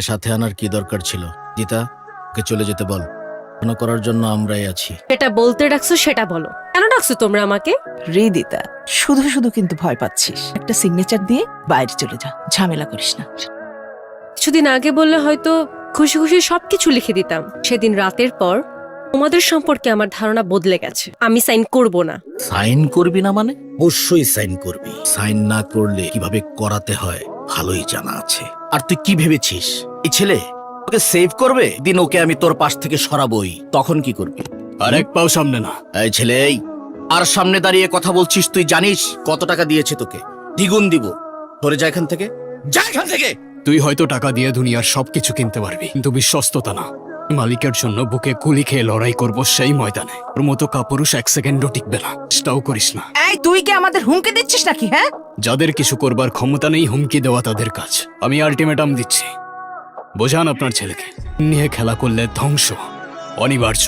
সাথে আনার কি দরকার ছিল? গীতা, ওকে চলে যেতে বল। মনে করার জন্য আমরাই আছি। সেটা বলতে ডাকছো সেটা বলো। কেন ডাকছো তোমরা আমাকে? রিদিতা, শুধু শুধু কিন্তু ভয় পাচ্ছিস। একটা সিগনেচার দিয়ে বাইরে চলে যা, ঝামেলা করিস না। কিছুদিন আগে বললে হয়তো খুশি খুশি সবকিছু লিখে দিতাম। সেদিন রাতের পর তোমাদের সম্পর্কে আমার ধারণা বদলে গেছে। আমি সাইন করব না। সাইন করবি না মানে? অবশ্যই সাইন করবি। সাইন না করলে কিভাবে করাতে হয় ভালোই জানা আছে। আর তুই কি ভেবেছিস এই ছেলে ওকে সেভ করবে? দিন ওকে আমি তোর পাশ থেকে সরাবই, তখন কি করবি? আর এক পাও সামনে না। এই ছেলে, এই আর সামনে দাঁড়িয়ে কথা বলছিস? তুই জানিস কত টাকা দিয়েছে তোকে? দ্বিগুণ দিব। সরে যা এখান থেকে, যা এখান থেকে। তুই হয়তো টাকা দিয়ে দুনিয়ার সবকিছু কিনতে পারবি, কিন্তু বিশ্বস্ততা না। মালিকের জন্য বুকে গুলি খেয়ে লড়াই করব সেই ময়দানে। ওর মতো কাপুরুষ এক সেকেন্ডও টিকবে না। চেষ্টাও করিস না। এই, তুই কি আমাদের হুমকি দিচ্ছিস নাকি? হ্যাঁ, যাদের কিছু করবার ক্ষমতা নেই হুমকি দেওয়া তাদের কাজ। আমি আলটিমেটাম দিচ্ছি, বোঝান আপনার ছেলেকে। নিয়ে খেলা করলে ধ্বংস অনিবার্য।